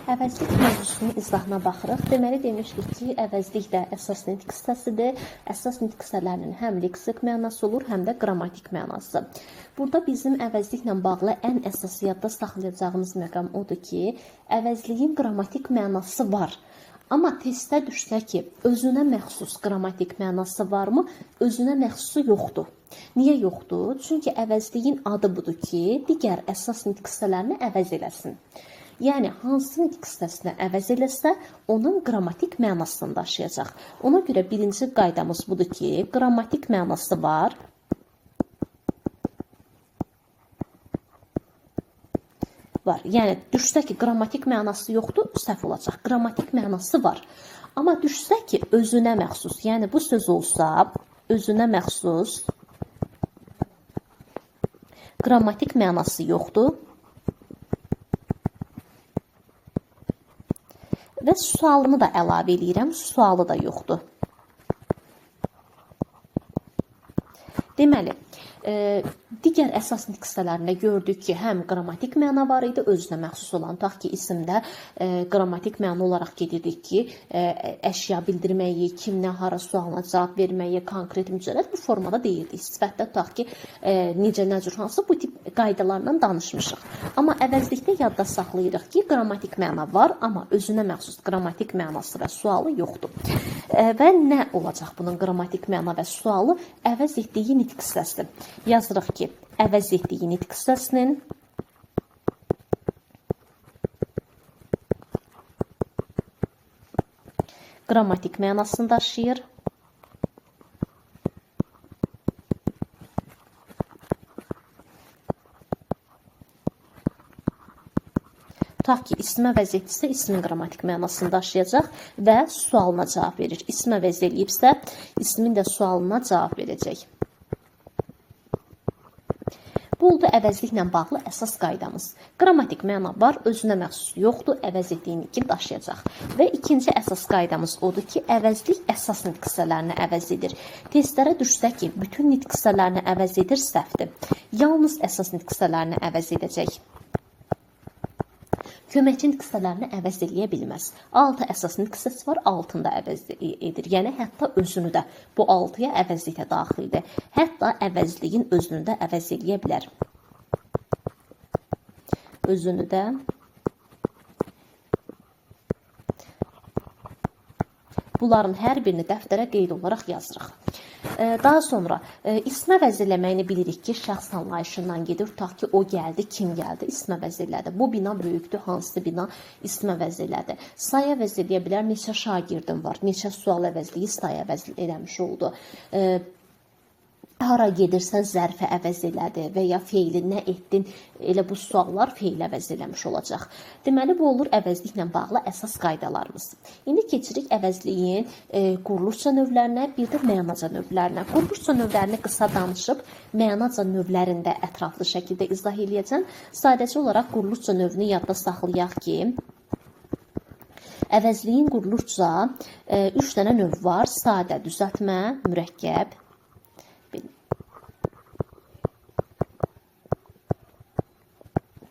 Əvəzlik mövzusunun izahına baxırıq. Deməli, demişdik ki, əvəzlik də əsas nitq hissəsidir. Əsas nitq hissələrinin həm leksik mənası olur, həm də qrammatik mənası. Burada bizim əvəzliklə bağlı ən əsas yadda saxlayacağımız məqam odur ki, əvəzliyin qrammatik mənası var. Amma testdə düşsə ki, özünə məxsus qrammatik mənası varmı? Özünə məxsusu yoxdur. Niyə yoxdur? Çünki əvəzliyin adı budur ki, digər əsas nitq hissələrini əvəz eləsin. Yəni, hansı nitq hissəsini əvəz eləsə, onun qrammatik mənasını daşıyacaq. Ona görə birinci qaydamız budur ki, qrammatik mənası var. Yəni, düşsə ki, qrammatik mənası yoxdur, səhv olacaq. Qrammatik mənası var. Amma düşsə ki, özünə məxsus, yəni bu söz olsa, özünə məxsus qrammatik mənası yoxdur. Və sualını da əlavə edirəm, sualı da yoxdur. Deməli, digər əsas nitq hissələrində gördük ki, həm qrammatik məna var idi, özünə məxsus olan, tutaq ki, isimdə qrammatik məna olaraq gedirdik ki, əşya bildirməyi, kimlə, hara sualına cavab verməyi, konkret mücərrəd bu formada deyirdik. Sifətdə tutaq ki, necə, nə cür, hansı bu tip qaydalarla danışmışıq. Amma əvəzlikdə yadda saxlayırıq ki, qrammatik məna var, amma özünə məxsus qrammatik mənası və sualı yoxdur. Və nə olacaq bunun qrammatik məna və sualı? Əvəz etdiyi nitq hissəsi. Yazırıq ki, əvəz etdiyi nitq hissəsinin qrammatik mənasını daşıyır. Tutaq ki, ismə əvəz etdirsə, ismin qrammatik mənasını daşıyacaq və sualına cavab verir. İsmə əvəz eləyibsə, ismin də sualına cavab verəcək. Bu oldu əvəzliklə bağlı əsas qaydamız. Qrammatik məna var, özünə məxsus yoxdur, əvəz etdiyini ki, daşıyacaq. Və ikinci əsas qaydamız odur ki, əvəzlik əsas nitq hissələrini əvəz edir. Testlərə düşsə ki, bütün nitq hissələrini əvəz edir, səhvdir. Yalnız əsas nitq hissələrini əvəz edəcək. Köməkçi nitq hissələrini əvəz eləyə bilməz. 6 əsas nitq hissəsi var, 6-ını da əvəz edir. Yəni, hətta özünü də bu 6-ya əvəzliklə daxildir. Hətta əvəzliyin özünü də əvəz eləyə bilər. Özünü də bunların hər birini dəftərə qeyd olaraq yazırıq. Daha sonra ism əvəz eləməyini bilirik ki, şəxs anlayışından gedir. Tutaq ki, o gəldi, kim gəldi, ism əvəz elədi. Bu bina böyükdür, hansı bina ism əvəz elədi. Say əvəz eləyə bilər, neçə şagirdim var, neçə sual əvəzliyi say əvəz eləmiş oldu. Hara gedirsə zərfə əvəz elədi və ya feili nə etdin, elə bu suallar feil əvəz eləmiş olacaq. Deməli, bu olur əvəzliklə bağlı əsas qaydalarımız. İndi keçirik əvəzliyin quruluşca növlərinə, bir də mənaca növlərinə. Quruluşca növlərini qısa danışıb, mənaca növlərində ətraflı şəkildə izah eləyəcəm. Sadəcə olaraq quruluşca növünü yadda saxlayaq ki, əvəzliyin quruluşca 3 dənə növ var. Sadə, düzəltmə, mürəkkəb.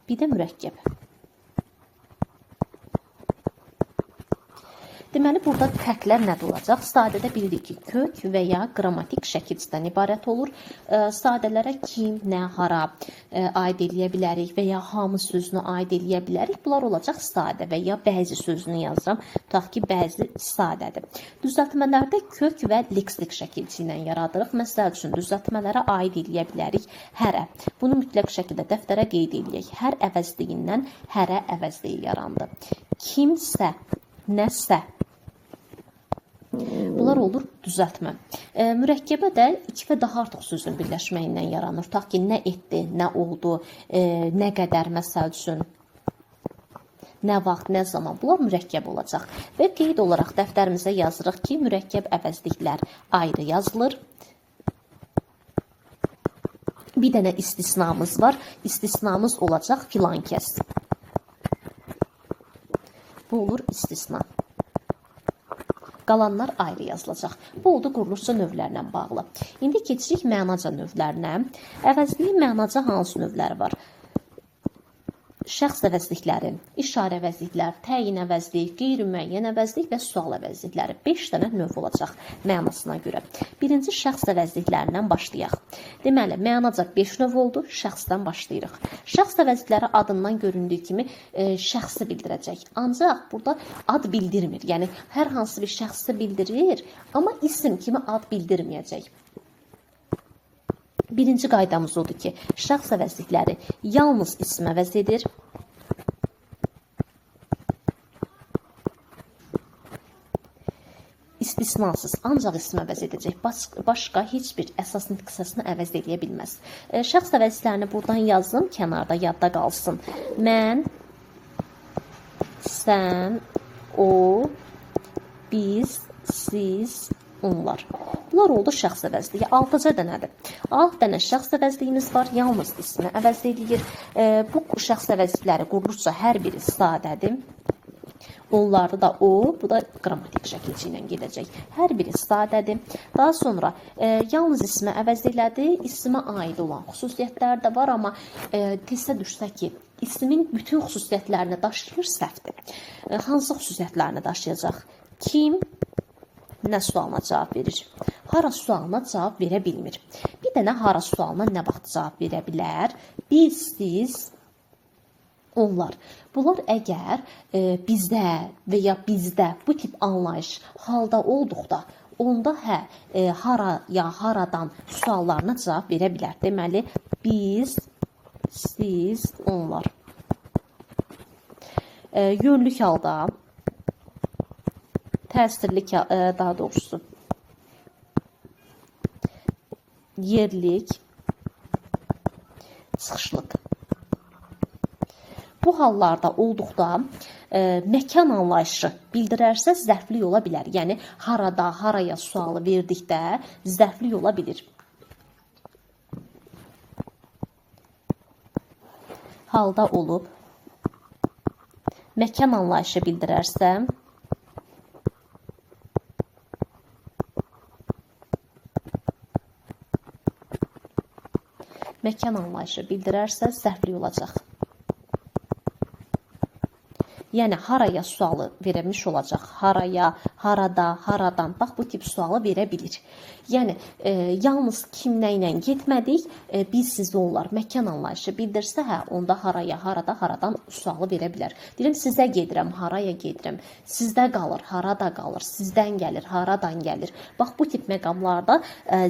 Bir də mürəkkəb. Deməli, burada fərqlər nədə olacaq? Sadədə bilirik ki, kök və ya qrammatik şəkildən ibarət olur. Sadələrə kim, nə, hara aid eləyə bilərik və ya hamı sözünü aid eləyə bilərik. Bunlar olacaq sadə və ya bəzi sözünü yazıram. Tutaq ki, bəzi sadədir. Düzəltmələrdə kök və leksik şəkilçi ilə yaradırıq. Məsəl üçün, düzəltmələrə aid eləyə bilərik hərə. Bunu mütləq şəkildə dəftərə qeyd eləyək. Hər əvəzliyindən hərə əvəzliyi yarandı. Kimsə, nəsə. Bunlar olur düzəltmə. Mürəkkəbə də 2 və daha artıq sözün birləşməyindən yaranır. Tutaq ki, nə etdi, nə oldu, nə qədər, məsəl üçün, nə vaxt, nə zaman. Bunlar mürəkkəb olacaq. Və qeyd olaraq dəftərimizə yazırıq ki, mürəkkəb əvəzliklər ayrı yazılır. Bir dənə istisnamız var. İstisnamız olacaq filan kəs. Bu olur istisna. Qalanlar ayrı yazılacaq. Bu oldu quruluşca növlərlə bağlı. İndi keçirik mənaca növlərinə. Əvəzliyin mənaca hansı növləri var? şəxs əvəzlikləri, işarə əvəzliklər, təyin əvəzlik, qeyri-müəyyən əvəzlik və sual əvəzlikləri 5 dənə növ olacaq mənasına görə. Birinci şəxs əvəzliklərindən başlayaq. Deməli, mənaca 5 növ oldu, şəxsdən başlayırıq. Şəxs əvəzlikləri adından göründüyü kimi şəxsi bildirəcək. Ancaq burada ad bildirmir. Yəni, hər hansı bir şəxsi bildirir, amma isim kimi ad bildirməyəcək. Birinci qaydamız odur ki, şəxs əvəzlikləri yalnız isim əvəz edir. İstisnasız, ancaq isim əvəz edəcək. Başqa heç bir əsas nitq hissəsini əvəz edə bilməz. Şəxs əvəzliklərini buradan yazın, kənarda yadda qalsın. Mən, sən, o, biz, siz, onlar. Bunlar oldu şəxs əvəzliyi. 6 dənədir. 6 dənə şəxs əvəzliyimiz var. Yalnız ismi əvəz edir. Bu şəxs əvəzlikləri qurulursa hər biri sadədir. Onlarda da o, bu da qrammatik şəkilçi ilə gedəcək. Hər biri sadədir. Daha sonra yalnız ismi əvəz elədi. İsmə aid olan xüsusiyyətlər də var, amma testə düşsə ki, ismin bütün xüsusiyyətlərini daşıyır, səhvdir. Hansı xüsusiyyətlərini daşıyacaq? Kim? Nə sualına cavab verir? Hara sualına cavab verə bilmir. Bir dənə hara sualına nə vaxt cavab verə bilər? Biz, siz, onlar. Bunlar əgər bizdə və ya bizdə bu tip anlayış halda olduqda, onda hara ya haradan suallarına cavab verə bilər. Deməli, biz, siz, onlar. Yönlük halda, təsirlik, daha doğrusu yerlik, çıxışlıq. Bu hallarda olduqda məkan anlayışı bildirərsə zərflik ola bilər. Yəni, harada, haraya sualı verdikdə zərflik ola bilir. Halda olub, məkan anlayışı bildirərsə, məkan anlayışı bildirərsə zərflik olacaq. Yəni, haraya sualı verilmiş olacaq. Haraya, harada, haradan. Bax, bu tip sualı verə bilir. Yəni, yalnız kimlə ilə getmədik, biz, siz, onlar. Məkan anlayışı bildirsə, onda haraya, harada, haradan sualı verə bilər. Deyirəm, sizə gedirəm, haraya gedirəm. Sizdə qalır, harada qalır. Sizdən gəlir, haradan gəlir. Bax, bu tip məqamlarda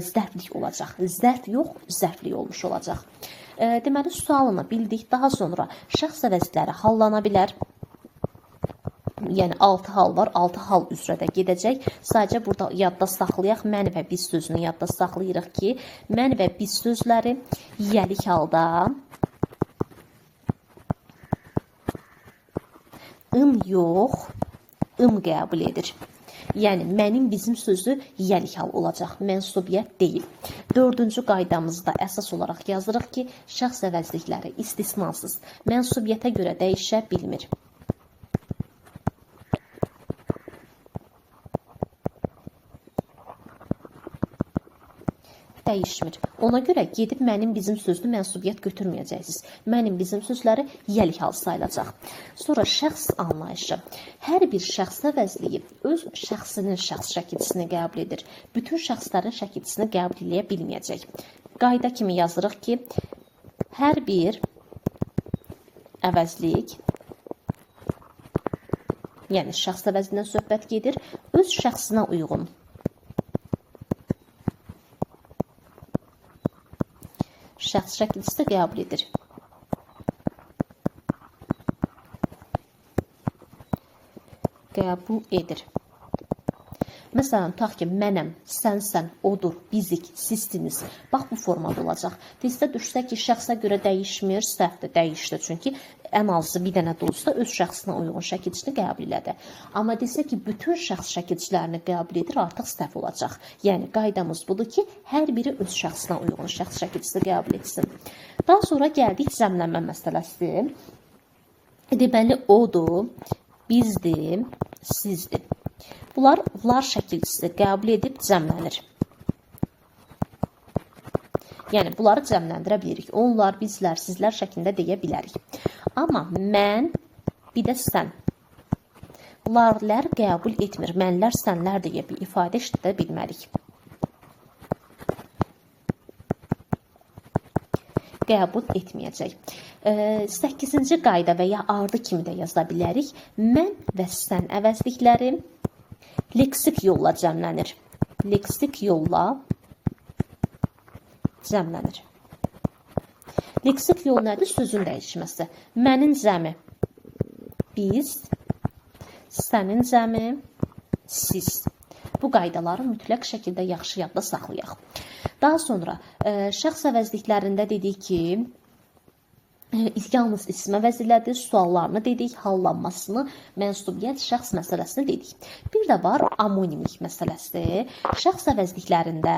zərflik olacaq. Zərf yox, zərflik olmuş olacaq. Deməli, sualını bildik. Daha sonra şəxs əvəzlikləri hallana bilər. Yəni 6 hal var, 6 hal üzrə də gedəcək. Sadəcə burada yadda saxlayaq, mən və biz sözünü yadda saxlayırıq ki, mən və biz sözləri yiyəlik halda ın yox, ım qəbul edir. Yəni, mənim, bizim sözü yiyəlik hal olacaq, mənsubiyyət deyil. 4-cü qaydamızda əsas olaraq yazırıq ki, şəxs əvəzlikləri istisnasız mənsubiyyətə görə dəyişə bilmir. Dəyişmir. Ona görə gedib mənim, bizim sözlü mənsubiyyət götürməyəcəksiniz. Mənim, bizim sözləri yiyəlik hal sayılacaq. Sonra şəxs anlayışı. Hər bir şəxs əvəzliyi öz şəxsinin şəxs şəkilçisini qəbul edir. Bütün şəxslərin şəkilçisini qəbul edə bilməyəcək. Qayda kimi yazırıq ki, hər bir əvəzlik, yəni şəxs əvəzliyindən söhbət gedir, öz şəxsinə uyğun şəxs şəkilçisi qəbul edir. Qəbul edir. Məsələn, tutaq ki, mənəm, sənsən, odur, bizik, sizsiniz. Bax, bu formada olacaq. Testdə düşsə ki, şəxsə görə dəyişmir, səhvdir, dəyişdi. Çünki ən azı bir dənə də olsa öz şəxsinə uyğun şəkilçini qəbul elədi. Amma desə ki, bütün şəxs şəkilçilərini qəbul edir, artıq səhv olacaq. Yəni, qaydamız budur ki, hər biri öz şəxsinə uyğun şəxs şəkilçisi qəbul etsin. Daha sonra gəldik cəmlənmə məsələsi. Deməli, odur, bizdir, sizdir. Bunlar var şəkilçisi qəbul edib cəmlənir. Yəni, bunları cəmləndirə bilirik. Onlar, bizlər, sizlər şəklində deyə bilərik. Amma mən, bir də sən. Lar-lər qəbul etmir. Mənlər, sənlər deyə bir ifadə işlədə bilmərik. Qəbul etməyəcək. 8-ci qayda və ya ardı kimi də yaza bilərik. Mən və sən əvəzlikləri leksik yolla cəmlənir. Leksik yolla cəmlənir. Leksik yol nədir? Sözün dəyişməsi. Mənin cəmi biz, sənin cəmi siz. Bu qaydaları mütləq şəkildə yaxşı yadda saxlayaq. Daha sonra şəxs əvəzliklərində dedik ki, yalnız isim əvəzilədir, suallarını dedik, hallanmasını, mənsubiyyət, şəxs məsələsini dedik. Bir də var amonimlik məsələsi. Şəxs əvəzliklərində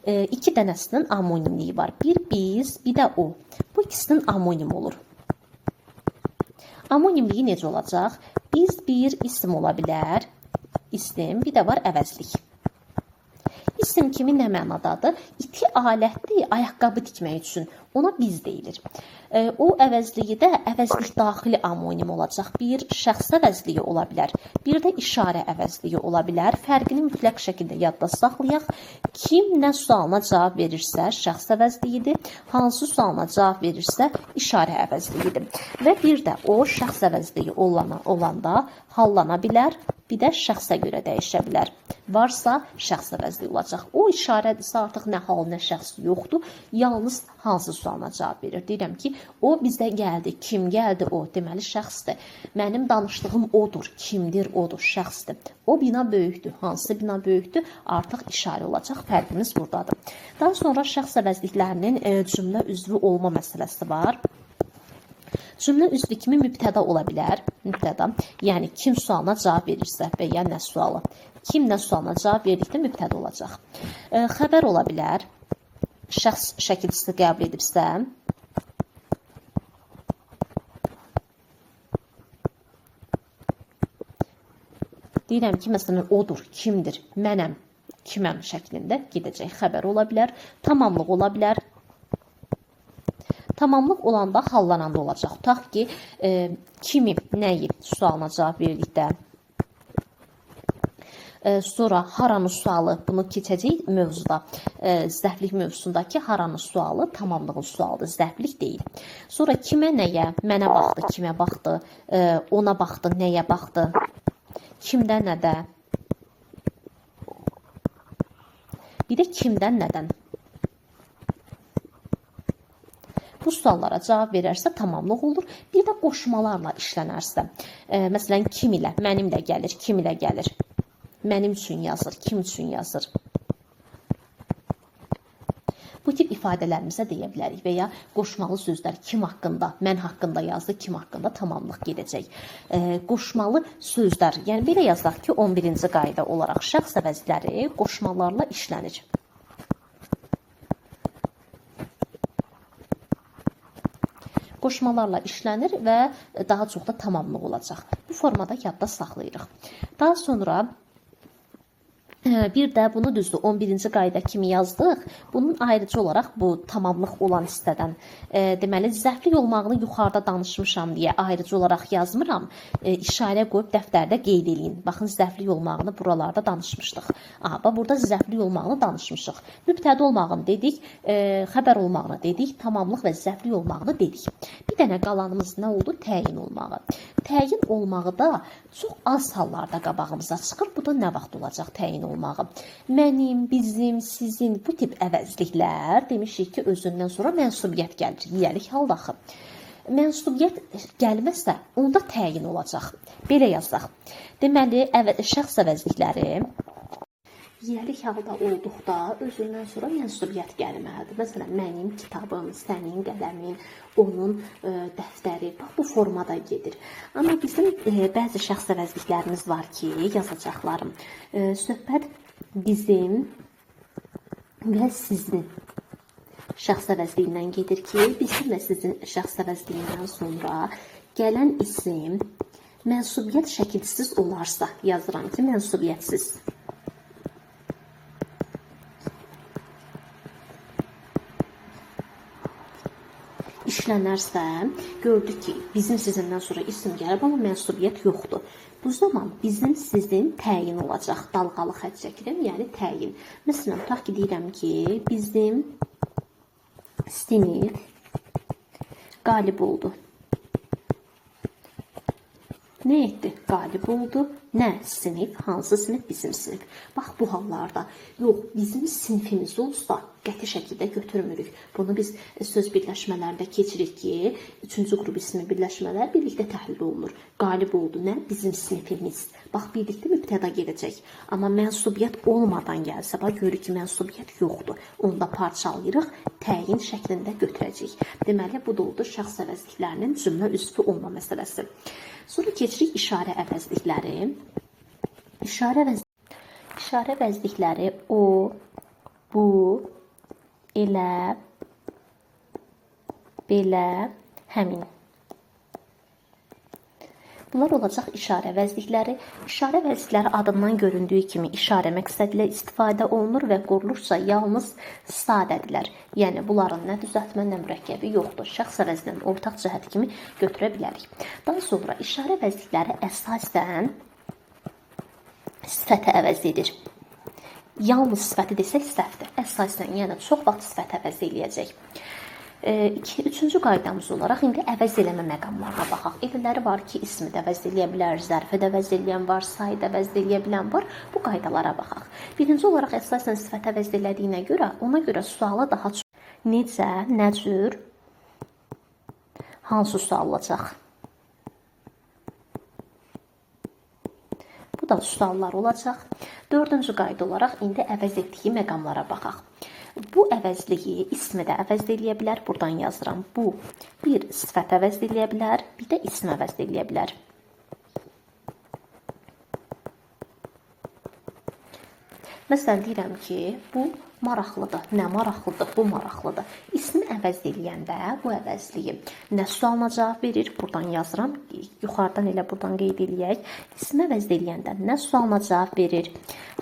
iki dənəsinin amonimliyi var. Bir biz, bir də o. Bu ikisinin amonim olur. Amonimliyi necə olacaq? Biz bir isim ola bilər. İsim, bir də var əvəzlik. İsim kimi nə mənadadır? İti alətdir, ayaqqabı tikmək üçün. Ona biz deyilir. O əvəzliyi də əvəzlik daxili amonim olacaq. Bir şəxs əvəzliyi ola bilər. Bir də işarə əvəzliyi ola bilər. Fərqini mütləq şəkildə yadda saxlayaq. Kim nə sualına cavab verirsə şəxs əvəzliyidir. Hansı sualına cavab verirsə işarə əvəzliyidir. Və bir də o şəxs əvəzliyi olanda hallana bilər. Bir də şəxsə görə dəyişə bilər. Varsa şəxs əvəzliyi olacaq. O işarədirsə artıq nə hal, nə şəxs yoxdur. Yalnız hansı sualına cavab verir. Deyirəm ki, o bizdə gəldi. Kim gəldi o? Deməli şəxsdir. Mənim danışdığım odur. Kimdir? Odur. Şəxsdir. O bina böyükdür. Hansı bina böyükdür? Artıq işarə olacaq. Fərqimiz buradadır. Daha sonra şəxs əvəzliklərinin cümlə üzvü olma məsələsi var. Cümlə üzvü kimi mübtəda ola bilər. Mübtəda, yəni kim sualına cavab verirsə və ya nə sualı. Kim nə sualına cavab verdikdə mübtəda olacaq. Xəbər ola bilər. Şəxs şəkilçisi qəbul edibsə. Deyirəm ki, məsələn, odur, kimdir, mənəm, kiməm şəklində gedəcək. Xəbər ola bilər. Tamamlıq ola bilər. Tamamlıq olanda hallananda olacaq. Tutaq ki, kimi, nəyi sualına cavab verdikdə. Sonra haranı sualı, bunu keçəcək mövzuda. Zərflik mövzusundakı haranı sualı tamamlığın sualıdır, zərflik deyil. Sonra kimə, nəyə, mənə baxdı, kimə baxdı, ona baxdı, nəyə baxdı, kimdə, nədə. Bir də kimdən, nədən. Bu suallara cavab verərsə tamamlıq olur. Bir də qoşmalarla işlənərsə. Məsələn, kim ilə, mənimlə gəlir, kim ilə gəlir. Mənim üçün yazır, kim üçün yazır. Bu tip ifadələrimizə deyə bilərik və ya qoşmalı sözlər kim haqqında, mən haqqında yazdı, kim haqqında tamamlıq gedəcək. Qoşmalı sözlər, yəni belə yazaq ki, 11-ci qayda olaraq şəxs əvəzləri qoşmalarla işlənir. Qoşmalarla işlənir və daha çox da tamamlıq olacaq. Bu formada yadda saxlayırıq. Daha sonra bir də bunu düzdür 11-ci qayda kimi yazdıq. Bunun ayrıcı olaraq bu tamamlıq olan hissədən deməli zərflik olmağını yuxarıda danışmışam deyə ayrıcı olaraq yazmıram. İşarə qoyub dəftərdə qeyd edin. Baxın zərflik olmağını buralarda danışmışdıq. Burada zərflik olmağını danışmışıq. Mübtəda olmağını dedik, xəbər olmağını dedik, tamamlıq və zərflik olmağını dedik. Bir dənə qalanımız nə oldu? Təyin olmağı. Təyin olmağı da çox az hallarda qabağımıza çıxır. Bu da nə vaxt olacaq təyin olmağı? Mənim, bizim, sizin bu tip əvəzliklər demişik ki, özündən sonra mənsubiyyət gəlir. Yiyəlik halda axı. Mənsubiyyət gəlməsə, onda təyin olacaq. Belə yazaq. Deməli, şəxs əvəzlikləri yiyəlik halda olduqda özündən sonra mənsubiyyət gəlməlidir. Məsələn, mənim kitabım, sənin qələmin, onun dəftəri bu formada gedir. Amma bizim bəzi şəxs əvəzliklərimiz var ki, yazacaqlarım. Söhbət bizim və sizin şəxs əvəzliyindən gedir ki, bizim və sizin şəxs əvəzliyindən sonra gələn isim mənsubiyyət şəkilsiz olarsa, yazıram ki, mənsubiyyətsiz. işlənərsə, gördük ki, bizim sizindən sonra isim gəlib, amma mənsubiyyət yoxdur. Bu zaman bizim sizin təyin olacaq. Dalğalı xətt çəkirəm, yəni təyin. Məsələn, tutaq ki, deyirəm ki, bizim sinif qalib oldu. Nə etdi? Qalib oldu. Nə? Sinif. Hansı sinif? Bizim sinif. Bax, bu hallarda yox, bizim sinifimiz olsa qəti şəkildə götürmürük. Bunu biz söz birləşmələrdə keçirik ki, 3-cü qrup ismi birləşmələr birlikdə təhlil olunur. Qalib oldu. Nə? Bizim sinifimiz. Bax, birlikdə mübtəda gedəcək. Amma mənsubiyyət olmadan gəlsə, bax, görürük ki, mənsubiyyət yoxdur. Onu da parçalayırıq, təyin şəklində götürəcək. Deməli, bu da oldu şəxs əvəzliklərinin cümlə üzvü olma məsələsi. Sonra keçirik işarə əvəzlikləri. İşarə əvəzlikləri o, bu, elə, belə, həmin. Bunlar olacaq işarə əvəzlikləri. İşarə əvəzlikləri adından göründüyü kimi işarə məqsədilə istifadə olunur və qurulursa yalnız sadədirlər. Yəni, bunların nə düzəltmə, nə mürəkkəbi yoxdur. Şəxs əvəzliyinin ortaq cəhəti kimi götürə bilərik. Daha sonra işarə əvəzlikləri əsasən sifətə əvəz edir. Yalnız sifəti desək səhvdir. Əsasən, yəni çox vaxt sifətə əvəz eləyəcək. Üçüncü qaydamız olaraq indi əvəz eləmə məqamlarına baxaq. Elələri var ki, ismi də əvəz eləyə bilər, zərfi də əvəz eləyən var, sayı da əvəz eləyə bilən var. Bu qaydalara baxaq. Birinci olaraq əsasən sifət əvəz elədiyinə görə, ona görə suala daha çox necə, nə cür, hansı sual olacaq? Bu da suallar olacaq. Dördüncü qayda olaraq indi əvəz etdiyi məqamlara baxaq. Bu əvəzliyi ismi də əvəz eləyə bilər. Buradan yazıram. Bu bir sifət əvəz eləyə bilər, bir də ismi əvəz eləyə bilər. Məsələn, deyirəm ki, bu maraqlıdır. Nə maraqlıdır? Bu maraqlıdır. İsmi əvəz eləyəndə bu əvəzliyi nə sualına cavab verir? Buradan yazıram. Yuxarıdan elə buradan qeyd eləyək. İsmi əvəz eləyəndə nə sualına cavab verir?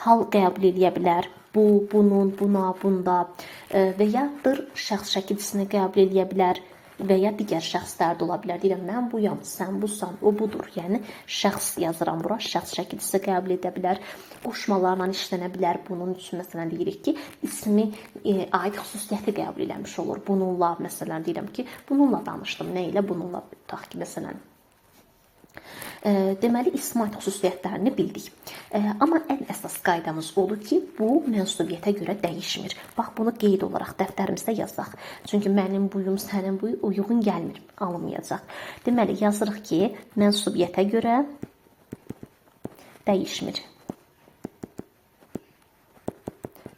Hal qəbul eləyə bilər. Bu, bunun, buna, bunda və ya şəxs şəkilçisini qəbul eləyə bilər və ya digər şəxslər də ola bilər. Deyirəm, mən buyam, sən busan, o budur. Yəni, şəxs yazıram bura, şəxs şəkilçisi qəbul edə bilər. Qoşmalarla işlənə bilər. Bunun üçün, məsələn, deyirik ki, ismi aid xüsusiyyəti qəbul eləmiş olur. Bununla, məsələn, deyirəm ki, bununla danışdım. Nə ilə? Bununla, tutaq ki, məsələn, deməli, ismi aid xüsusiyyətlərini bildik. Amma ən əsas qaydamız odur ki, bu mənsubiyyətə görə dəyişmir. Bax, bunu qeyd olaraq dəftərimizdə yazaq. Çünki mənim buyum, sənin buyu uyğun gəlmir, alınmayacaq. Deməli, yazırıq ki, mənsubiyyətə görə dəyişmir.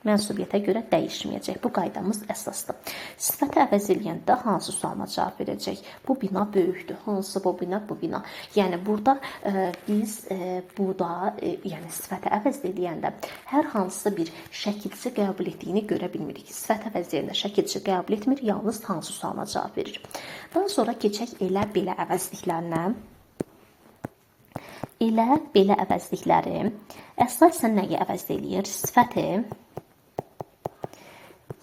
Mənsubiyyətə görə dəyişməyəcək. Bu qaydamız əsasdır. Sifəti əvəz eləyəndə hansı sualına cavab verəcək? Bu bina böyükdür. Hansı bu bina? Bu bina. Yəni, burada biz burada, yəni sifəti əvəz eləyəndə hər hansı bir şəkilçi qəbul etdiyini görə bilmirik. Sifət əvəz eləyəndə şəkilçi qəbul etmir, yalnız hansı sualına cavab verir. Daha sonra keçək elə belə əvəzliklərinə. Elə belə əvəzlikləri əsasən nəyi əvəz eləyir?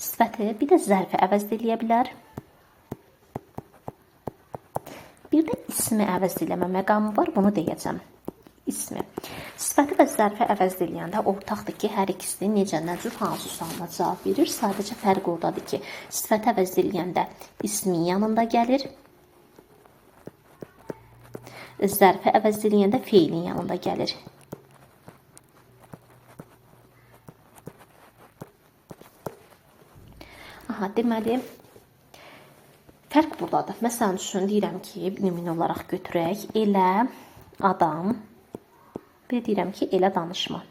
Sifəti, bir də zərfi əvəz eləyə bilər. Bir də ismi əvəz eləmə məqamı var, bunu deyəcəm. İsmi. Sifəti və zərfi əvəz eləyəndə ortaqdır ki, hər ikisi necə, nə cür, hansı sualına cavab verir. Sadəcə fərq oradadır ki, sifəti əvəz eləyəndə ismin yanında gəlir. Zərfi əvəz eləyəndə feilin yanında gəlir. Aha, deməli, fərq buradadır. Məsələn üçün, deyirəm ki, nümunə olaraq götürək. Elə adam, bir deyirəm ki, elə danışma.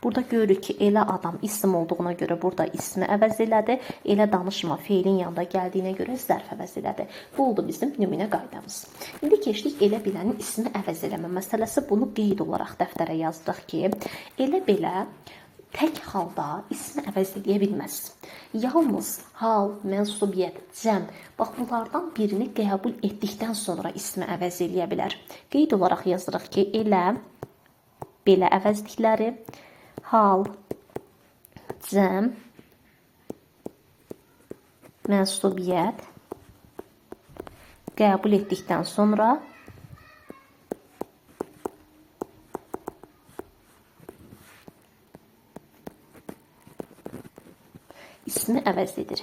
Burada görürük ki, elə adam isim olduğuna görə burada ismi əvəz elədi. Elə danışma feilin yanında gəldiyinə görə zərf əvəz elədi. Bu oldu bizim nümunə qaydamız. İndi keçdik elə bilənin ismi əvəz eləmə məsələsi. Bunu qeyd olaraq dəftərə yazdıq ki, elə belə tək halda ismi əvəz eləyə bilməz. Yalnız hal, mənsubiyyət, cəm, bax bunlardan birini qəbul etdikdən sonra ismi əvəz eləyə bilər. Qeyd olaraq yazırıq ki, elə belə əvəzlikləri hal, cəm, Mənsubiyyət qəbul etdikdən sonra ismi əvəz edir.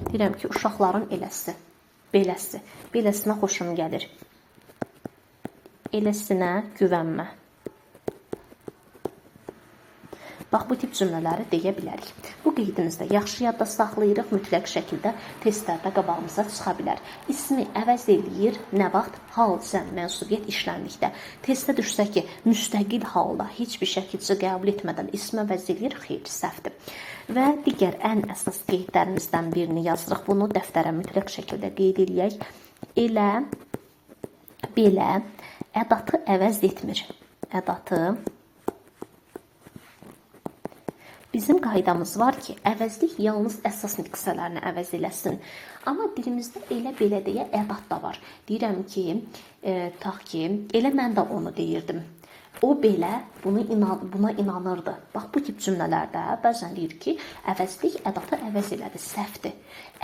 Deyirəm ki, uşaqların eləsi, beləsi, beləsinə xoşum gəlir. Eləsinə güvənmə. Bax, bu tip cümlələri deyə bilərik. Bu qeydimizdə yaxşı yadda saxlayırıq, mütləq şəkildə testlərdə qabağımıza çıxa bilər. İsmi əvəz eləyir, nə vaxt? Hal, zəm, mənsubiyyət işləndikdə. Testə düşsə ki, müstəqil halda heç bir şəkilçi qəbul etmədən ismi əvəz eləyir, xeyr, səhvdir. Və digər ən əsas qeydlərimizdən birini yazırıq. Bunu dəftərə mütləq şəkildə qeyd eləyək. Elə, belə, ədatı əvəz etmir. Ədatı bizim qaydamız var ki, əvəzlik yalnız əsas nitqsələrini əvəz eləsin. Amma dilimizdə elə belə deyə ədat da var. Deyirəm ki, tax ki, elə mən də onu deyirdim. O belə buna inanırdı. Bax, bu tip cümlələrdə bəzən deyir ki, əvəzlik ədatı əvəz elədi, səhvdir.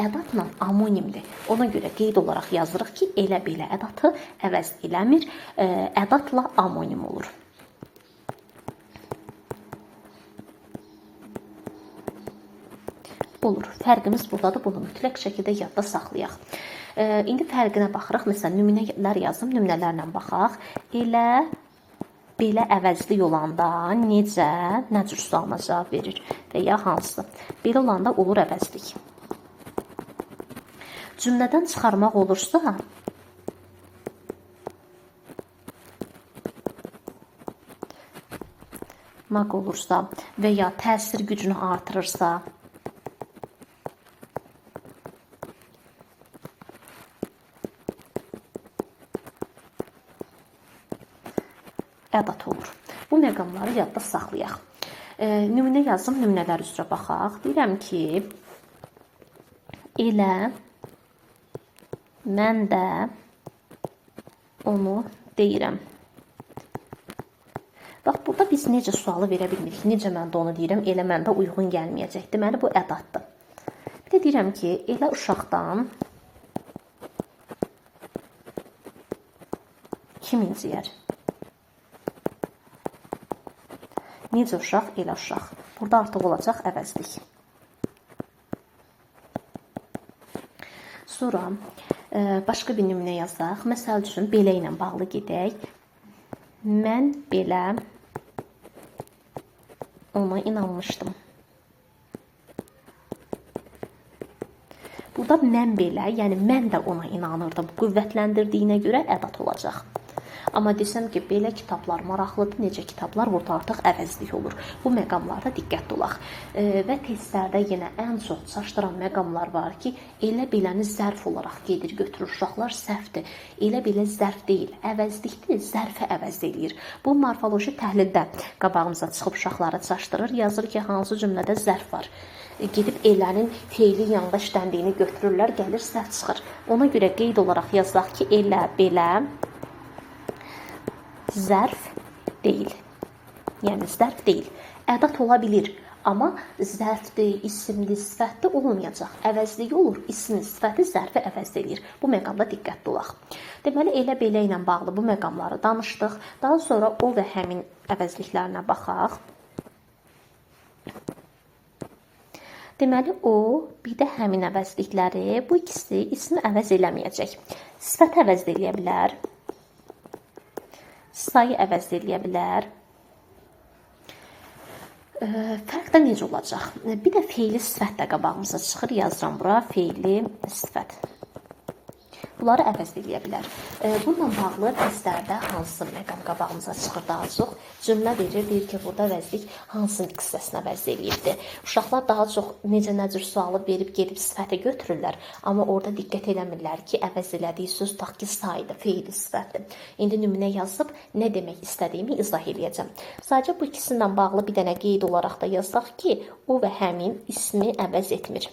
Ədatla amonimdir. Ona görə qeyd olaraq yazırıq ki, elə belə ədatı əvəz eləmir, ədatla amonim olur. Olur. Fərqimiz buradadır. Bunu mütləq şəkildə yadda saxlayaq. İndi fərqinə baxırıq. Məsələn, nümunələr yazım, nümunələrlə baxaq. Elə, belə əvəzlik olanda necə, nə cür sualına cavab verir və ya hansı? Belə olanda olur əvəzlik. Cümlədən çıxarmaq olursa, maq olursa və ya təsir gücünü artırırsa, ədat olur. Bu məqamları yadda saxlayaq. Nümunə yazım, nümunələr üzrə baxaq. Deyirəm ki, elə, mən də onu deyirəm. Bax, burada biz necə sualı verə bilmirik. Necə mən də onu deyirəm, elə məndə uyğun gəlməyəcək. Deməli, bu ədatdır. Bir də deyirəm ki, elə uşaqdan kim inciyər? Necə uşaq, elə uşaq. Burada artıq olacaq əvəzlik. Sonra başqa bir nümunə yazaq. Məsəl üçün, belə ilə bağlı gedək. Mən belə ona inanmışdım. Burada mən belə, yəni mən də ona inanırdım. Qüvvətləndirdiyinə görə ədat olacaq. Amma desəm ki, belə kitablar maraqlıdır, necə kitablar, burada artıq əvəzlik olur. Bu məqamlarda diqqətli olaq. Və testlərdə yenə ən çox çaşdıran məqamlar var ki, elə beləni zərf olaraq gedir, götürür. Uşaqlar səhvdir. Elə belə zərf deyil, əvəzlikdir, zərfi əvəz eləyir. Bu morfoloji təhlildə qabağımıza çıxıb uşaqları çaşdırır. Yazır ki, hansı cümlədə zərf var. Gedib elənin feili yanında işləndiyini götürürlər, gəlir səhv çıxır. Ona görə qeyd olaraq yazaq ki, elə belə zərf deyil. Yəni, zərf deyil. Ədat ola bilir. Amma zərfdir, isimli, sifətli olmayacaq. Əvəzliyi olur. İsmi, sifəti zərfi əvəz edir. Bu məqamda diqqətli olaq. Deməli, elə belə ilə bağlı bu məqamları danışdıq. Daha sonra o və həmin əvəzliklərinə baxaq. Deməli, o, bir də həmin əvəzlikləri, bu ikisi ismi əvəz eləməyəcək. Sifət əvəz eləyə bilər. Sayı əvəz eləyə bilər. Fərq də necə olacaq? Bir də feili sifət də qabağımıza çıxır. Yazıram bura, feili sifət. Bunları əvəz eləyə bilər. Bununla bağlı testlərdə hansı məqam qabağımıza çıxır daha çox? Cümlə verir, deyir ki, burada əvəzlik hansı hissəsinə əvəz eləyibdir. Uşaqlar daha çox nə cür sualı verib gedib sifəti götürürlər. Amma orada diqqət eləmirlər ki, əvəz elədiyi söz tax ki, saydı, feili sifətdir. İndi nümunə yazıb nə demək istədiyimi izah eləyəcəm. Sadəcə bu ikisi ilə bağlı bir dənə qeyd olaraq da yazaq ki, o və həmin ismi əvəz etmir.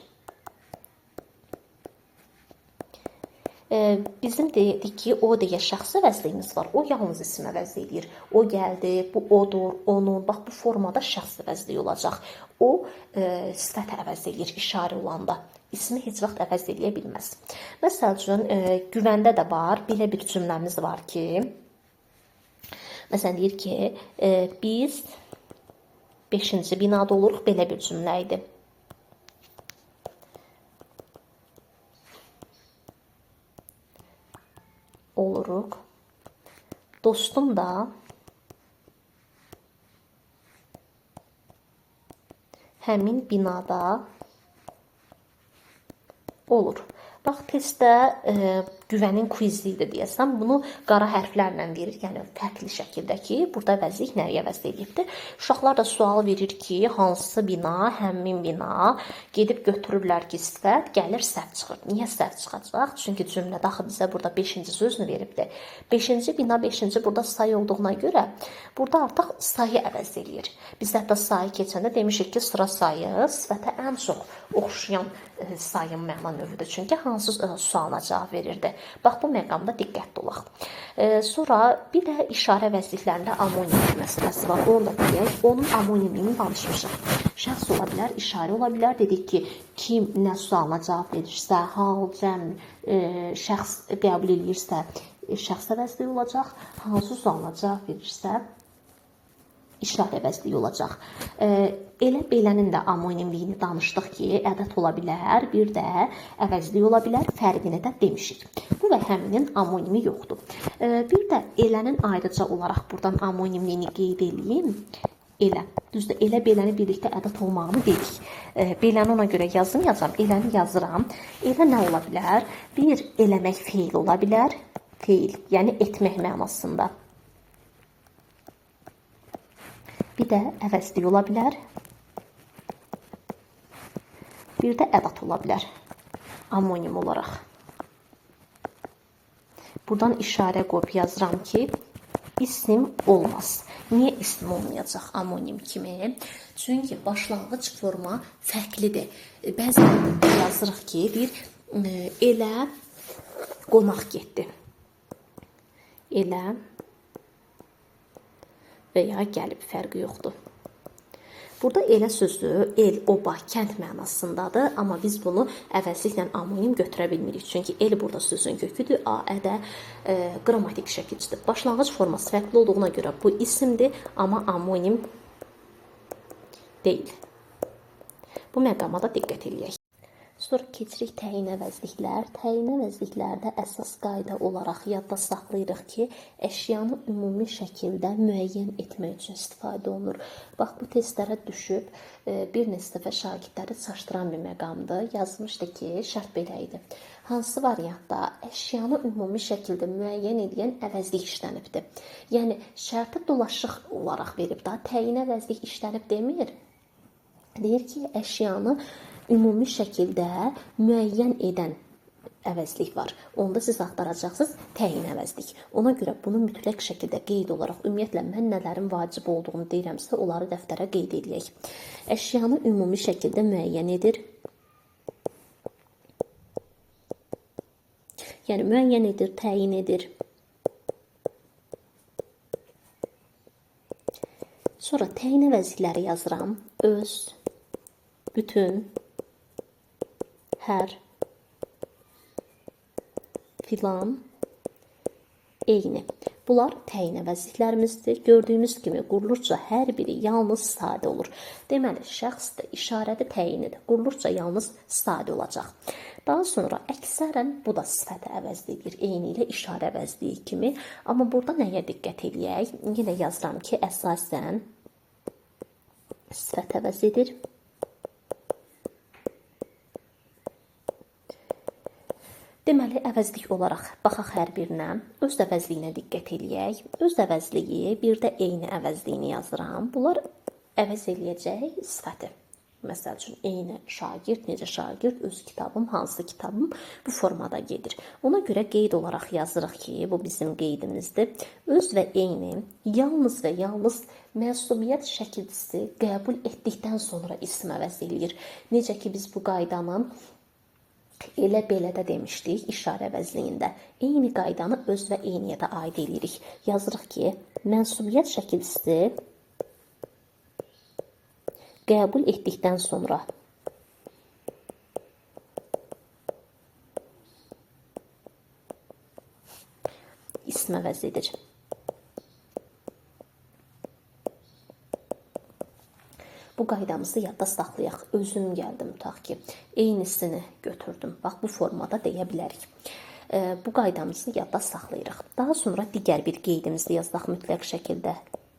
Bizim dedik ki, o deyə şəxsi əvəzliyimiz var. O yalnız isim əvəz edir. O gəldi, bu odur, onun. Bax, bu formada şəxs əvəzliyi olacaq. O sifət əvəz edir işarə olanda. İsmi heç vaxt əvəz edə bilməz. Məsəl üçün, güvəndə də var. Belə bir cümləmiz var ki, məsələn, deyir ki, biz 5-ci binada oluruq. Belə bir cümlə idi. Oluruq. Dostum da həmin binada olur. Bax, testdə güvənin quizlidir deyəsəm, bunu qara hərflərlə verir, yəni fərqli şəkildə ki, burada əvəzlik nəyə əvəz edibdir. Uşaqlar da sual verir ki, hansı bina, həmin bina, gedib götürürlər ki, sifət, gəlir səhv çıxır. Niyə səhv çıxacaq? Çünki cümlədə axı bizə burada 5-ci sözünü veribdir. 5-ci bina, 5-ci burada sayı olduğuna görə, burada artıq sayı əvəz edir. Biz hətta sayı keçəndə demişik ki, sıra sayı sifətə ən çox oxşayan sayın məna növüdür. Çünki hansı sualına cavab verirdi. Bax, bu məqamda diqqətli olaq. Sonra bir də işarə əvəzliklərində amonim məsələsi var. Onu da deyək, onun amonimini danışmışıq. Şəxs ola bilər, işarə ola bilər. Dedik ki, kim nə sualına cavab verirsə, hal, cəm, şəxs qəbul edirsə, şəxs əvəzliyi olacaq. Hansı sualına cavab verirsə, işarə əvəzliyi olacaq. Elə belənin də amonimliyini danışdıq ki, ədəd ola bilər, bir də əvəzlik ola bilər, fərqini də demişik. Bu və həminin amonimi yoxdur. Bir də elənin ayrıca olaraq buradan amonimliyini qeyd edeyim. Elə, düzdür, elə beləni birlikdə ədəd olmağını dedik. Beləni ona görə yazmayacağam, eləni yazıram. Elə nə ola bilər? Bir, eləmək feil ola bilər. Feil, yəni etmək mənasında. Bir də əvəzlik ola bilər. Bir də ədad ola bilər. Amonim olaraq. Buradan işarə qoyub yazıram ki, isim olmaz. Niyə isim olmayacaq amonim kimi? Çünki başlanğıc forma fərqlidir. Bəzən yazırıq ki, bir elə qonaq getdi. Elə və ya gəlib, fərqi yoxdur. Burada elə sözü el, oba, kənd mənasındadır, amma biz bunu əvəzliklə amonim götürə bilmirik. Çünki el burada sözün köküdür, a-ədə qrammatik şəkilçidir. Başlanğıc forması fərqli olduğuna görə bu isimdir, amma amonim deyil. Bu məqama da diqqət edək. Sonra keçirik təyin əvəzliklər. Təyin əvəzliklərdə əsas qayda olaraq yadda saxlayırıq ki, əşyanı ümumi şəkildə müəyyən etmək üçün istifadə olunur. Bax, bu testlərə düşüb bir neçə dəfə şagirdləri çaşdıran bir məqamdır. Yazmışdı ki, şərt belə idi. Hansı variantda əşyanı ümumi şəkildə müəyyən edən əvəzlik işlənibdir? Yəni, şərti dolaşıq olaraq verib da, təyin əvəzlik işlənib demir. Deyir ki, əşyanı ümumi şəkildə müəyyən edən əvəzlik var. Onda siz axtaracaqsınız təyin əvəzlik. Ona görə bunu mütləq şəkildə qeyd olaraq, ümumiyyətlə mən nələrin vacib olduğunu deyirəmsə, onları dəftərə qeyd edək. Əşyanı ümumi şəkildə müəyyən edir. Yəni, müəyyən edir, təyin edir. Sonra təyin əvəzlikləri yazıram. Öz, bütün, hər, filan, eyni. Bunlar təyin əvəzliklərimizdir. Gördüyümüz kimi qurulurca hər biri yalnız sadə olur. Deməli, şəxsdir, işarədir, təyinidir. Qurulurca yalnız sadə olacaq. Daha sonra əksərən bu da sifətə əvəzliyir. Eyni ilə işarə əvəzliyi kimi. Amma burada nəyə diqqət edək? Yenə yazıram ki, əsasən sifət əvəz edir. Deməli, əvəzlik olaraq baxaq hər birinə, öz əvəzliyinə diqqət eləyək. Öz əvəzliyi, bir də eyni əvəzliyini yazıram. Bunlar əvəz eləyəcək sifəti. Məsəl üçün, eyni şagird, necə şagird, öz kitabım, hansı kitabım bu formada gedir. Ona görə qeyd olaraq yazırıq ki, bu bizim qeydimizdir. Öz və eyni yalnız və yalnız məsumiyyət şəkilçisi qəbul etdikdən sonra isim əvəz eləyir. Necə ki, biz bu qaydanın Elə belə də demişdik işarə əvəzliyində. Eyni qaydanı öz və eyniyə də aid edirik. Yazırıq ki, mənsubiyyət şəkilçisi qəbul etdikdən sonra ism əvəzidir. Bu qaydamızı yadda saxlayaq. Özüm gəldim, tutaq ki, eynisini götürdüm. Bax, bu formada deyə bilərik. Bu qaydamızı yadda saxlayırıq. Daha sonra digər bir qeydimizi yazdıq mütləq şəkildə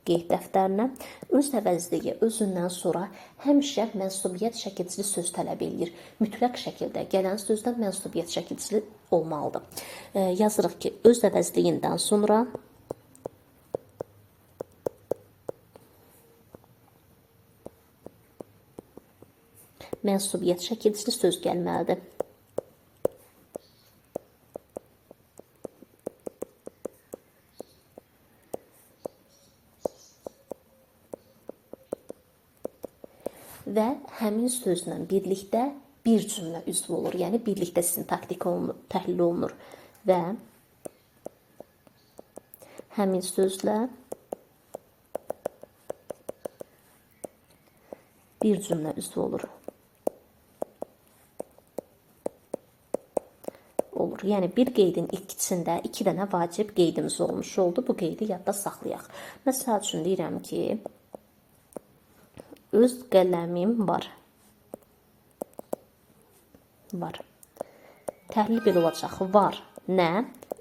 qeyd dəftərinə. Öz əvəzliyi özündən sonra həmişə mənsubiyyət şəkilçili söz tələb edir. Mütləq şəkildə gələn sözdən mənsubiyyət şəkilçili olmalıdır. Yazırıq ki, öz əvəzliyindən sonra mənsubiyyət şəkilçili söz gəlməlidir. Və həmin sözlə birlikdə bir cümlə üzv olur. Yəni, birlikdə sintaktik təhlil olunur. Və həmin sözlə bir cümlə üzv olur. Yəni, bir qeydin ikisində 2 dənə vacib qeydimiz olmuş oldu. Bu qeydi yadda saxlayaq. Məsəl üçün deyirəm ki, öz qələmim var. Var. Təhlil belə olacaq. Var. Nə?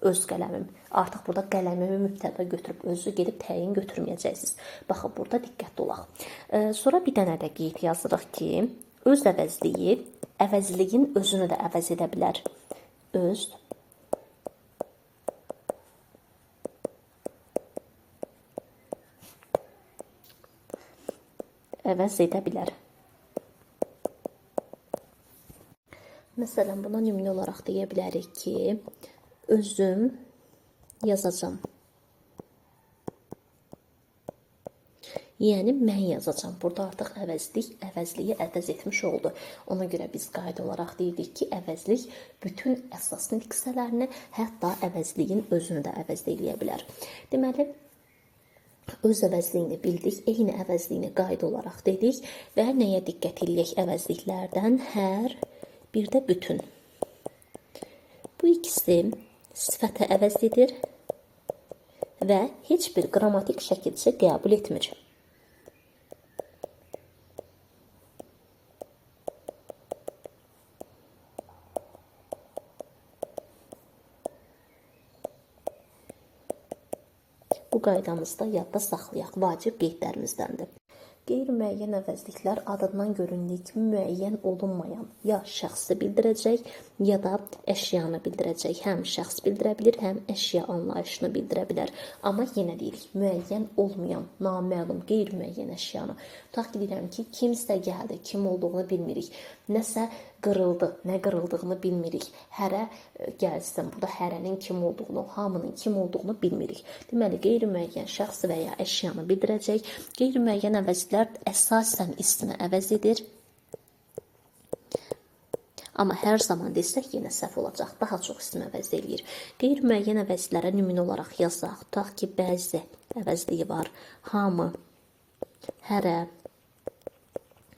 Öz qələmim. Artıq burada qələmimi mübtəda götürüb özü gedib təyin götürməyəcəksiniz. Baxın, burada diqqətli olaq. Sonra bir dənə də qeyd yazırıq ki, öz əvəzliyi əvəzliyin özünü də əvəz edə bilər. Öz əvəz edə bilər. Məsələn, buna nümunə olaraq deyə bilərik ki, özüm yazacağım. Yəni, mən yazacağım. Burada artıq əvəzliyi əvəz etmiş oldu. Ona görə biz qayda olaraq deyirik ki, əvəzlik bütün əsas diksiyələrini, hətta əvəzliyin özünü də əvəz edə bilər. Deməli, öz əvəzliyini bildik, eyni əvəzliyini qayda olaraq dedik və nəyə diqqət edək əvəzliklərdən? Hər, bir də bütün. Bu ikisi sifətə əvəz edir və heç bir qrammatik şəkilçi qəbul etmir. Bu qaydamızda yadda saxlayaq, vacib qeydlərimizdəndir. Qeyri-müəyyən əvəzliklər adından göründüyü kimi müəyyən olunmayan ya şəxsi bildirəcək, ya da əşyanı bildirəcək. Həm şəxs bildirə bilir, həm əşya anlayışını bildirə bilər. Amma yenə deyirik, müəyyən olmayan, naməlum, qeyri-müəyyən əşyanı. Tutaq ki, deyirəm ki, kimsə gəldi, kim olduğunu bilmirik. Nəsə qırıldı, nə qırıldığını bilmirik. Hərə gəlsin, burada hərənin kim olduğunu, hamının kim olduğunu bilmirik. Deməli, qeyri-müəyyən şəxs və ya əşyanı bildirəcək. Qeyri-müəyyən əvəzlər əsasən ismi əvəz edir. Amma hər zaman desək yenə səhv olacaq. Daha çox ismi əvəz eləyir. Qeyri-müəyyən əvəzlərə nümunə olaraq yazaq. Tutaq ki, bəzi əvəzliyi var. Hamı, hərə,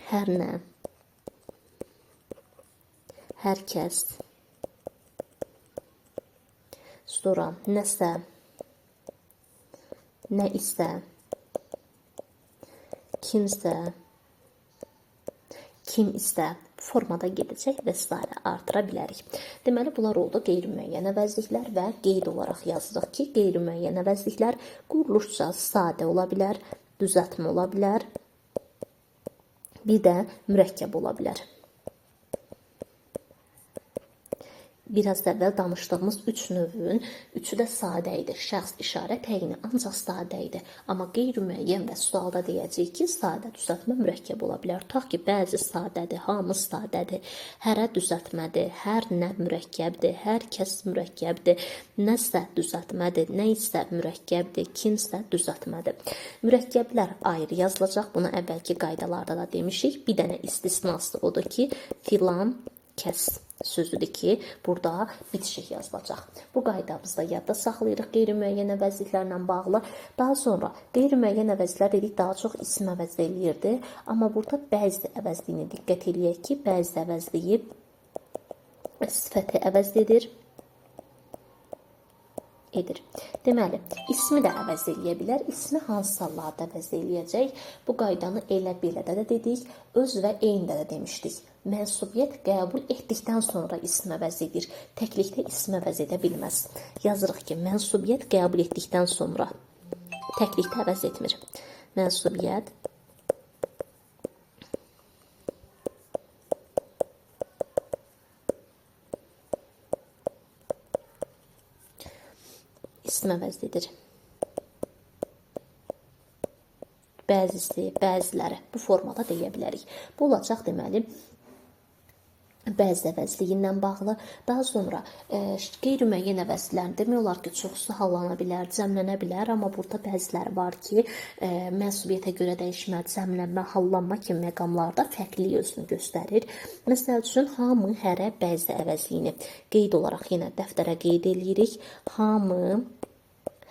hər nə, hər kəs, sonra nəsə, nə isə, kimsə, kim isə formada gedəcək və s. artıra bilərik. Deməli, bunlar oldu qeyri-müəyyən əvəzliklər və qeyd olaraq yazırıq ki, qeyri-müəyyən əvəzliklər quruluşca sadə ola bilər, düzəltmə ola bilər, bir də mürəkkəb ola bilər. Biraz əvvəl danışdığımız 3 növün 3-ü də sadə idi. Şəxs işarə təyini ancaq sadə idi. Amma qeyri-müəyyən və sualda deyəcəyik ki, sadə düzəltmə mürəkkəb ola bilər. Tutaq ki, bəzi sadədir, hamı sadədir, hərə düzəltmədir, hər nə mürəkkəbdir, hər kəs mürəkkəbdir, nəsə düzəltmədir, nə isə mürəkkəbdir, kimsə düzəltmədir. Mürəkkəblər ayrı yazılacaq. Bunu əvvəlki qaydalarda da demişik. Bir dənə istisnası odur ki, filan kəs sözüdür ki, burada bitişik yazılacaq. Bu qaydamızda yadda saxlayırıq qeyri-müəyyən əvəzliklərlə bağlı. Daha sonra qeyri-müəyyən əvəzliklər dedik daha çox isim əvəz eləyirdi. Amma burada bəzi əvəzliyini diqqət eləyək ki, bəzi əvəzliyi sifəti əvəz edir. Deməli, ismi də əvəz eləyə bilər. İsmi hansı hallarda əvəz eləyəcək? Bu qaydanı elə belədə də dedik, öz və eyndə də demişdik. Mənsubiyyət qəbul etdikdən sonra ismi əvəz edir. Təklikdə ismi əvəz edə bilməz. Yazırıq ki, mənsubiyyət qəbul etdikdən sonra təklikdə əvəz etmir. Mənsubiyyət isim əvəz edir. Bəzisi, bəziləri bu formada deyə bilərik. Bu olacaq deməli bəzi əvəzliyindən bağlı. Daha sonra qeyri-müəyyən əvəzlərin demək olar ki, çoxsu hallana bilər, cəmlənə bilər, amma burada bəziləri var ki, mənsubiyyətə görə dəyişmə, cəmlənmə, hallanma kimi məqamlarda fərqli özünü göstərir. Məsəl üçün, hamı, hərə, bəzi əvəzliyini qeyd olaraq yenə dəftərə qeyd edirik. Hamı,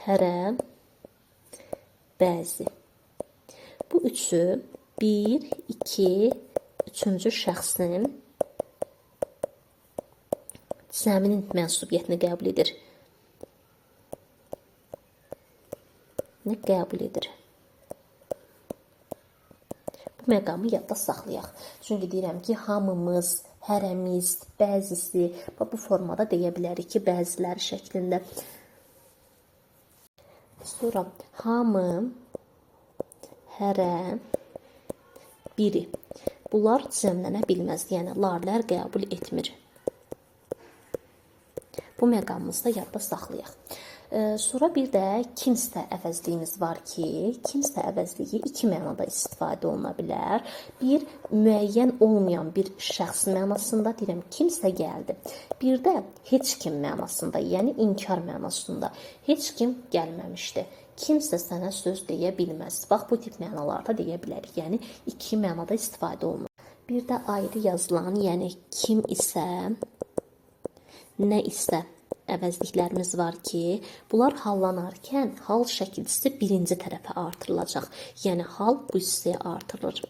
hərə, bəzi. Bu üçü 1, 2, üçüncü şəxsin zəminin mənsubiyyətini qəbul edir. Nə qəbul edir? Bu məqamı yadda saxlayaq. Çünki deyirəm ki, hamımız, hərəmiz, bəzisi bu formada deyə bilərik ki, bəziləri şəklində. Sonra hamı, hərə, biri. Bunlar cəmlənə bilməz, yəni larlər qəbul etmir. Bu məqamımızda yadda saxlayaq. Sonra bir də kimsə əvəzliyimiz var ki, kimsə əvəzliyi iki mənada istifadə oluna bilər. Bir, müəyyən olmayan bir şəxs mənasında, deyirəm, kimsə gəldi. Bir də heç kim mənasında, yəni inkar mənasında. Heç kim gəlməmişdi. Kimsə sənə söz deyə bilməz. Bax, bu tip mənalarda deyə bilərik. Yəni, iki mənada istifadə olunur. Bir də ayrı yazılan, yəni kim isə, nə isə əvəzliklərimiz var ki, bunlar hallanarkən hal şəkilçisi birinci tərəfə artırılacaq. Yəni, hal bu hissəyə artırılır.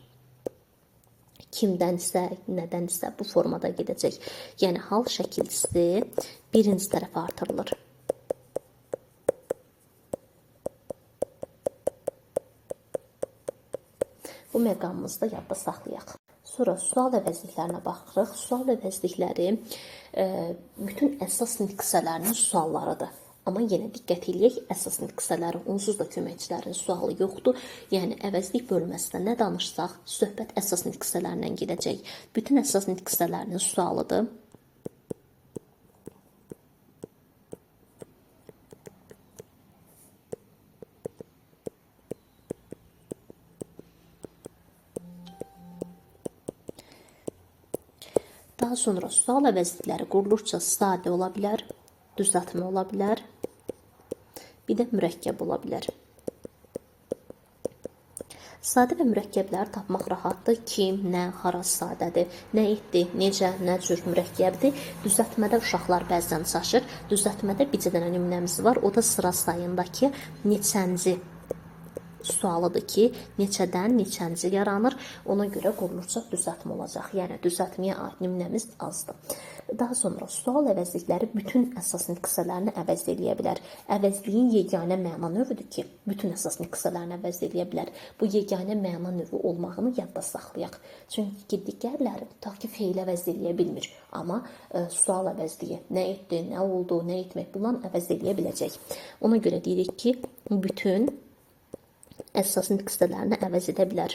Kimdənsə, nədənsə bu formada gedəcək. Yəni, hal şəkilçisi birinci tərəfə artırılır. Bu məqamımızda yadda saxlayaq. Sonra sual əvəzliklərinə baxırıq. Sual əvəzlikləri bütün əsas nitqsələrinin suallarıdır. Amma yenə diqqət eləyək, əsas nitqsələrin onsuz da köməkçilərin sualı yoxdur. Yəni, əvəzlik bölməsində nə danışsaq, söhbət əsas nitqsələrindən gedəcək. Bütün əsas nitqsələrinin sualıdır. Daha sonra sual əvəzlikləri qurulurca sadə ola bilər, düzəltmə ola bilər, bir də mürəkkəb ola bilər. Sadə və mürəkkəbləri tapmaq rahatdır. Kim, nə, hara sadədir, nə etdi, necə, nə cür mürəkkəbdir. Düzəltmədə uşaqlar bəzən çaşır. Düzəltmədə bircə dənə nümunəmiz var. O da sıra sayındakı neçənci sualıdır ki, neçədən neçənci yaranır. Ona görə qurulursa düzəltmə olacaq. Yəni, düzəltməyə aid nümunəmiz azdır. Daha sonra sual əvəzlikləri bütün əsas nitqsələrini əvəz eləyə bilər. Əvəzliyin yeganə məna növüdür ki, bütün əsas nitqsələrini əvəz eləyə bilər. Bu yeganə məna növü olmağını yadda saxlayaq. Çünki digərləri tutaq ki, feil əvəz eləyə bilmir. Amma sual əvəzliyi nə etdi, nə oldu, nə etmək bundan əvəz eləyə biləcək. Ona görə deyirik ki, bütün əsas nitqsələrini əvəz edə bilər.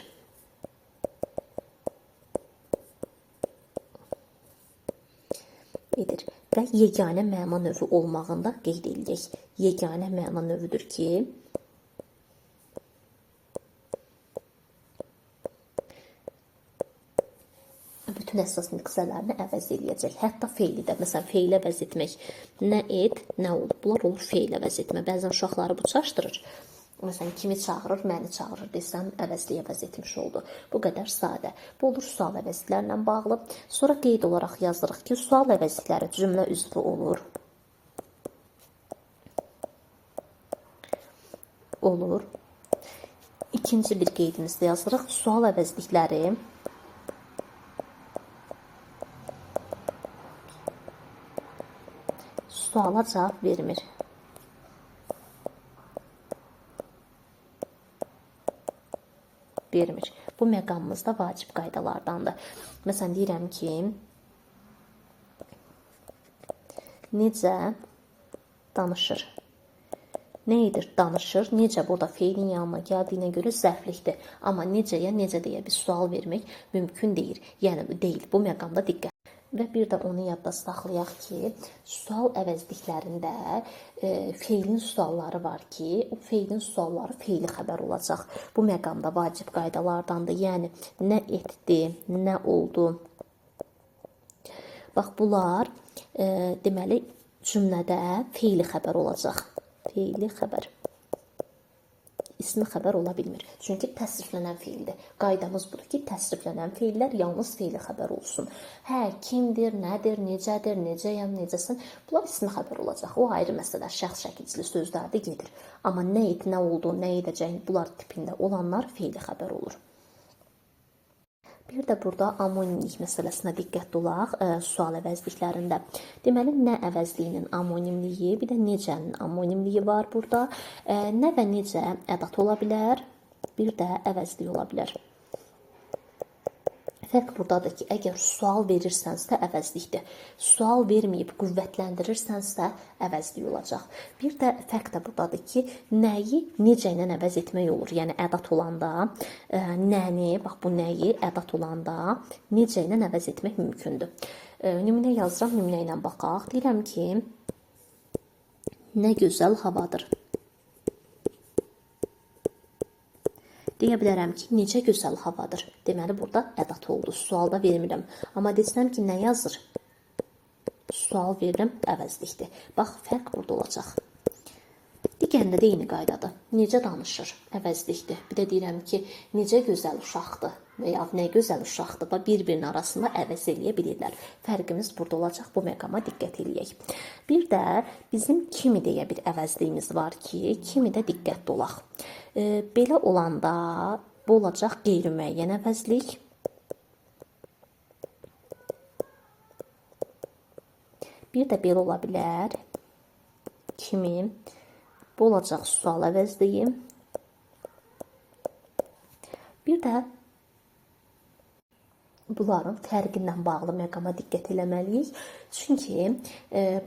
Və yeganə məna növü olmağında qeyd edək. Yeganə məna növüdür ki, bütün əsas nitqsələrini əvəz eləyəcək. Hətta feili də, məsələn, feili əvəz etmək, nə et, nə ol, bunlar olur feil əvəz etmə. Bəzən uşaqları bu çaşdırır. Məsələn, kimi çağırır, məni çağırır desəm, əvəzliyə əvəz etmiş oldu. Bu qədər sadə. Bu olur sual əvəzliklərlə bağlı. Sonra qeyd olaraq yazırıq ki, sual əvəzlikləri cümlə üzvü olur. Olur. İkinci bir qeydimizdə yazırıq. Sual əvəzlikləri suala cavab vermir. Bu məqamımızda vacib qaydalardandır. Məsələn, deyirəm ki, necə danışır? Nə edir? Danışır. Necə burada feilin yanına gəldiyinə görə zərflikdir. Amma necəyə, necə deyə bir sual vermək mümkün deyil. Yəni, deyil. Bu məqamda diqqət. Və bir də onu yadda saxlayaq ki, sual əvəzliklərində feilin sualları var ki, o feilin sualları feili xəbər olacaq. Bu məqamda vacib qaydalardandır. Yəni, nə etdi, nə oldu. Bax, bunlar deməli cümlədə feili xəbər olacaq. Feili xəbər. İsmi xəbər ola bilmir. Çünki təsriflənən feildir. Qaydamız budur ki, təsriflənən feillər yalnız feili xəbər olsun. Hə, kimdir, nədir, necədir, necəyəm, necəsin? Bunlar ismi xəbər olacaq. O ayrı məsələ, şəxs şəkilcili sözlərdə gedir. Amma nə et, nə oldu, nə edəcək, bunlar tipində olanlar feili xəbər olur. Bir də burada amonimlik məsələsinə diqqətli olaq sual əvəzliklərində. Deməli, nə əvəzliyinin amonimliyi, bir də necənin amonimliyi var burada. Nə və necə ədat ola bilər, bir də əvəzlik ola bilər. Fərq buradadır ki, əgər sual verirsənsə əvəzlikdir. Sual verməyib qüvvətləndirsənsə əvəzlik olacaq. Bir də fərq də buradadır ki, nəyi necə ilə əvəz etmək olur. Yəni ədat olanda nəni, bax bu nəyi ədat olanda necə ilə əvəz etmək mümkündür. Nümunə yazıram, nümunə ilə baxaq. Deyirəm ki, nə gözəl havadır. Deyə bilərəm ki, necə gözəl havadır. Deməli, burada ədat oldu. Sualda vermirəm. Amma desəm ki, nə yazır? Sual verirəm, əvəzlikdir. Bax, fərq burada olacaq. Digərində də eyni qaydadır. Necə danışır? Əvəzlikdir. Bir də deyirəm ki, necə gözəl uşaqdır və ya nə gözəl uşaqdır. Bir-birinin arasında əvəz eləyə bilirlər. Fərqimiz burada olacaq. Bu məqama diqqət eləyək. Bir də bizim kimi deyə bir əvəzliyimiz var ki, kimi də diqqətli olaq. Belə olanda bu olacaq qeyri-müəyyən əvəzlik. Bir də belə ola bilər. Kimi. Bu olacaq sual əvəzliyi. Bir də bunların fərqindən bağlı məqama diqqət eləməliyik. Çünki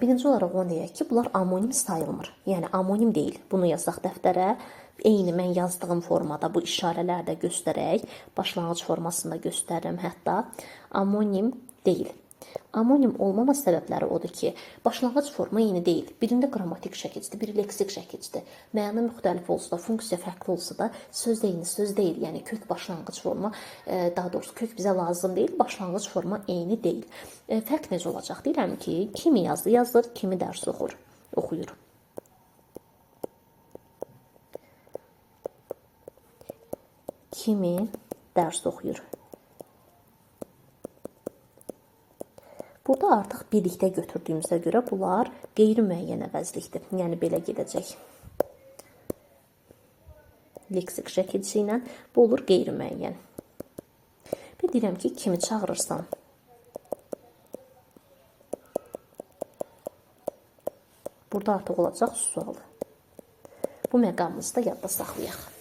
birinci olaraq onu deyək ki, bunlar amonim sayılmır. Yəni amonim deyil. Bunu yazaq dəftərə. Eyni mən yazdığım formada bu işarələrdə göstərək. Başlanğıc formasında göstərirəm hətta. Amonim deyil. Amonim olmama səbəbləri odur ki, başlanğıc forma eyni deyil. Birində qrammatik şəkildir, biri leksik şəkildir. Məna müxtəlif olsa da, funksiya fərqli olsa da, söz eyni söz deyil. Yəni kök başlanğıc forma, daha doğrusu kök bizə lazım deyil, başlanğıc forma eyni deyil. Fərq necə olacaq? Deyirəm ki, kimi yazır, kimi dərs oxuyur. Kimi dərs oxuyur. Burada artıq birlikdə götürdüyümüzə görə bunlar qeyri-müəyyən əvəzlikdir. Yəni belə gedəcək. Leksik şəkilçi ilə bu olur qeyri-müəyyən. Bir deyirəm ki, kimi çağırırsan. Burada artıq olacaq sual. Bu məqamımızı da yadda saxlayaq.